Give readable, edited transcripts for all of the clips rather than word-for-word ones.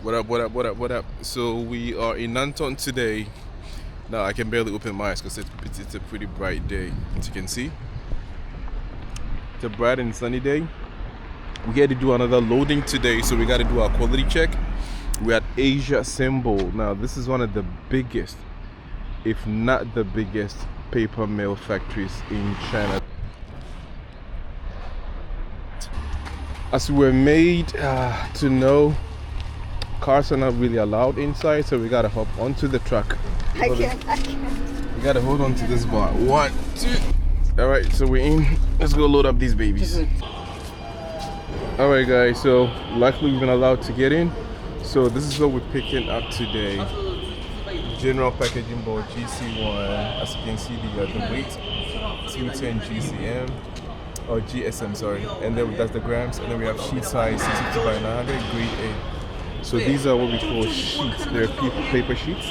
What up, what up, what up, what up? So we are in Nanton today. Now I can barely open my eyes because it's a pretty bright day. As you can see, it's a bright and sunny day. We had to do another loading today, so we got to do our quality check. We're at Asia Symbol. Now this is one of the biggest, if not the biggest, paper mill factories in China. As we were made to know, cars are not really allowed inside, so we gotta hop onto the truck. I can't. We gotta hold on to this bar. 1, 2. All right, so we're in. Let's go load up these babies. All right, guys. So luckily we've been allowed to get in. So this is what we're picking up today. General packaging board GC1. As you can see, the weight 210 GCM or GSM, sorry. And then that's the grams. And then we have sheet size 650 by 900, grade A. So these are what we call sheets. They're paper sheets.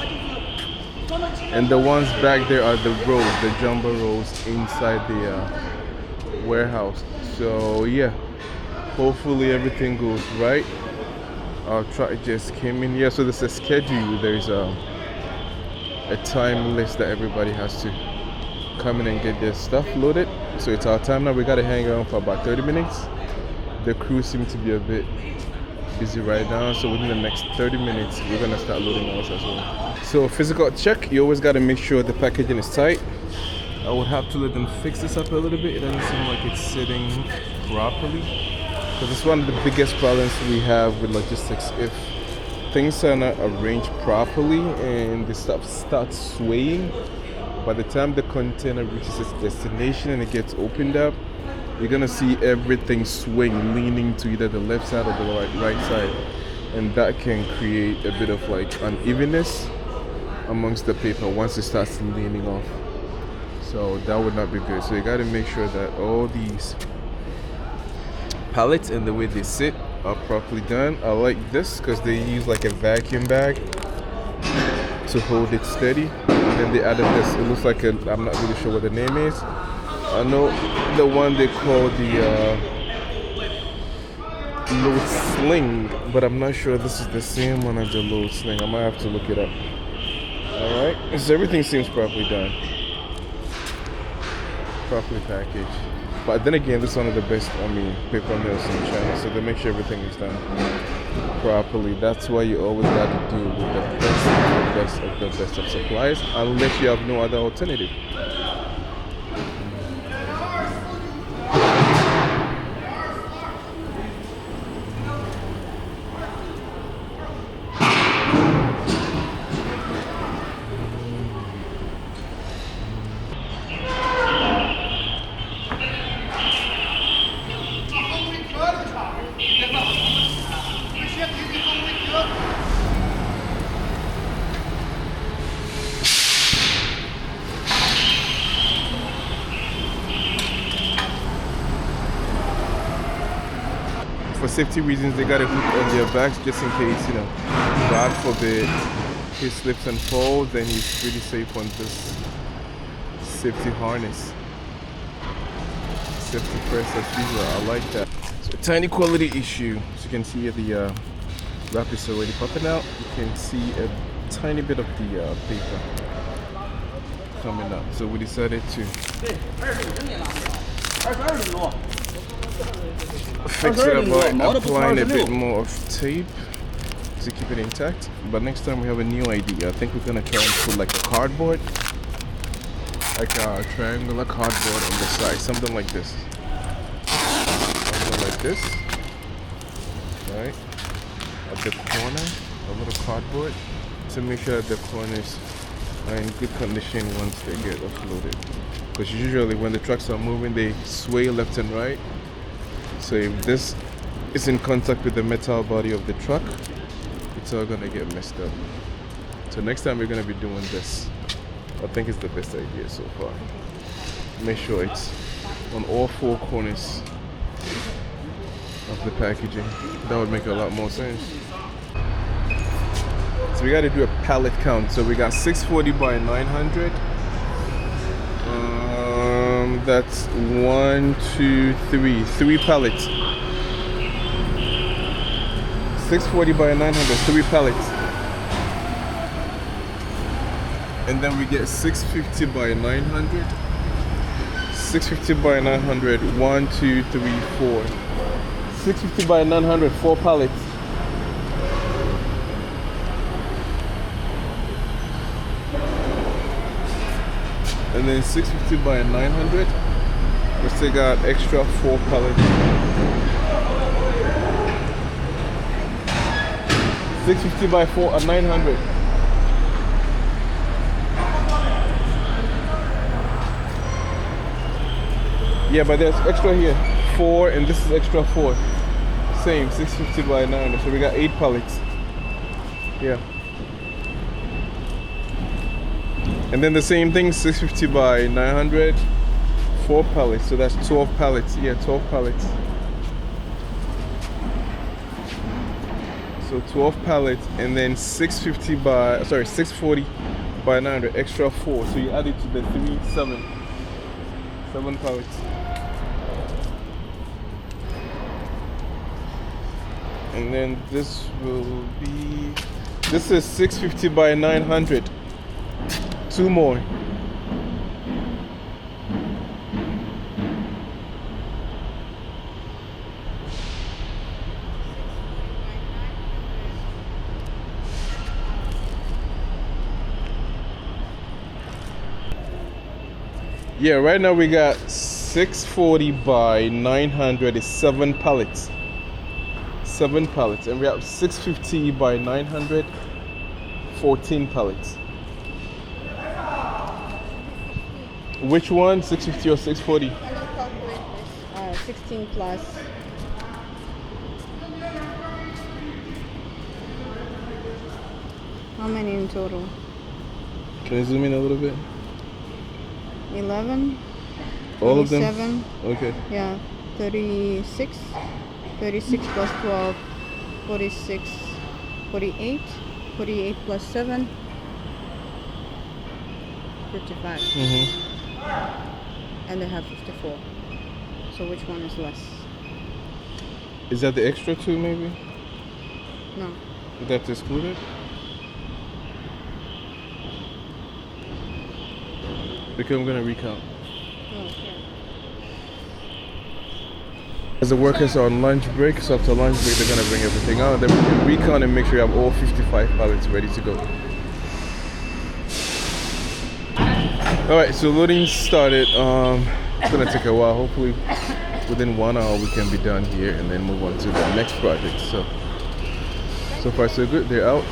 And the ones back there are the rolls, the jumbo rolls inside the warehouse. So yeah, hopefully everything goes right. Our truck just came in. Yeah, so there's a schedule. There's a time list that everybody has to come in and get their stuff loaded. So it's our time now. We gotta hang around for about 30 minutes. The crew seem to be a bit busy right now, so within the next 30 minutes we're gonna start loading ours as well. So physical check, you always gotta make sure the packaging is tight. I would have to let them fix this up a little bit. It doesn't seem like it's sitting properly, because it's one of the biggest problems we have with logistics. If things are not arranged properly and the stuff starts swaying, by the time the container reaches its destination and it gets opened up, you're gonna see everything swing, leaning to either the left side or the right side, and that can create a bit of like unevenness amongst the paper once it starts leaning off. So that would not be good. So you gotta make sure that all these pallets and the way they sit are properly done. I like this because they use like a vacuum bag to hold it steady. And then they added this. It looks like I'm not really sure what the name is. I know the one they call the load sling, but I'm not sure this is the same one as the load sling. I might have to look it up. Alright, so everything seems properly done. Properly packaged. But then again, this is one of the best, paper mills in China, so they make sure everything is done properly. That's why you always got to deal with the best of the best of suppliers, unless you have no other alternative. For safety reasons, they got a hook on their backs just in case, God forbid, he slips and falls, then he's pretty safe on this safety harness. Safety first as usual, I like that. So a tiny quality issue. As you can see here, the wrap is already popping out. You can see a tiny bit of the paper coming out. So we decided to fix it up by applying a bit more of tape to keep it intact. But next time we have a new idea. I think we're gonna try and put like a cardboard, like a triangular cardboard on the side, something like this. Something like this. Right? At the corner, a little cardboard to make sure that the corners are in good condition once they get offloaded. Because usually when the trucks are moving, they sway left and right. So if this is in contact with the metal body of the truck, it's all gonna get messed up. So next time we're gonna be doing this. I think it's the best idea so far. Make sure it's on all four corners of the packaging. That would make a lot more sense. So we gotta do a pallet count. So we got 640 by 900. That's 1, 2, 3. 3 pallets. 640 by 900, 3 pallets. And then we get 650 by 900. 650 by 900, 1, 2, 3, 4. 650 by 900, 4 pallets. And then 650 by 900, we still got extra 4 pallets. 650 by 900. Yeah, but there's extra here, 4, and this is extra 4. Same, 650 by 900, so we got 8 pallets. Yeah. And then the same thing, 650 by 900, 4 pallets, so that's 12 pallets. Yeah, 12 pallets. So 12 pallets, and then 640 by 900, extra 4. So you add it to the 7 pallets. And then this will be, this is 650 by 900. 2 more. Yeah, right now we got 640 by 900 is 7 pallets. 7 pallets. And we have 650 by 900, 14 pallets. Which one? 650 or 640? Can you calculate this? 16 plus. How many in total? Can you zoom in a little bit? 11. All of them? 7. Okay. Yeah. 36. 36 plus 12. 46. 48. 48 plus 7. 55. Mm-hmm. And they have 54. So which one is less? Is that the extra 2 maybe? No. That's excluded? Okay, I'm gonna recount. Oh, okay. As the workers are on lunch break, so after lunch break they're gonna bring everything out. Then we can recount and make sure you have all 55 pallets ready to go. Alright, so loading started. It's gonna take a while. Hopefully within 1 hour we can be done here and then move on to the next project. So far so good. They're out.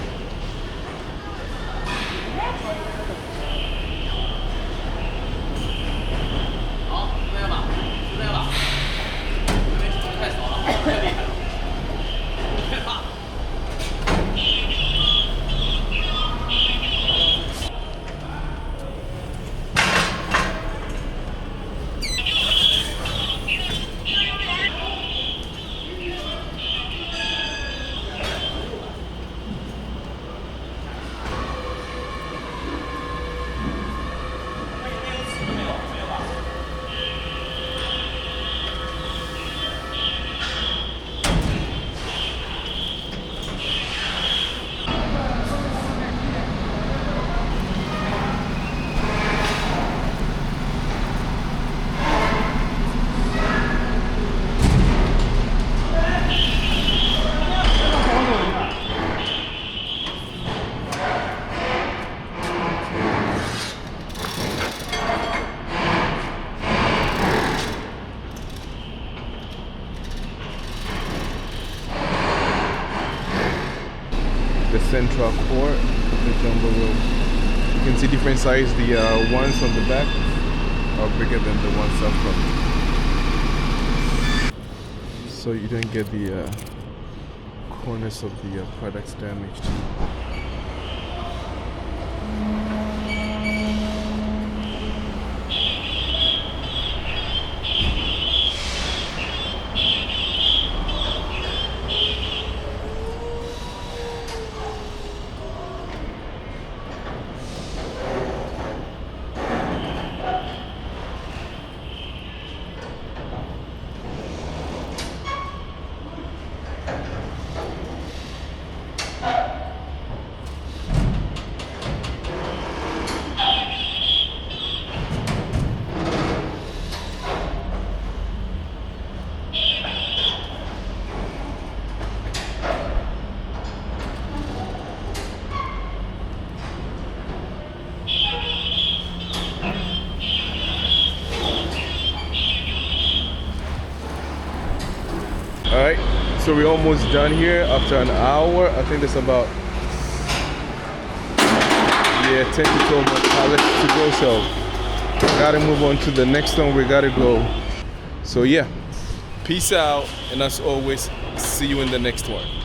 The central core of the jumbo roll. You can see different size. The ones on the back are bigger than the ones up front. So you don't get the corners of the products damaged. All right, so we're almost done here after an hour. I think there's about 10 to 12 more pallets to go, so gotta move on to the next one. We gotta go. So yeah, peace out, and as always, see you in the next one.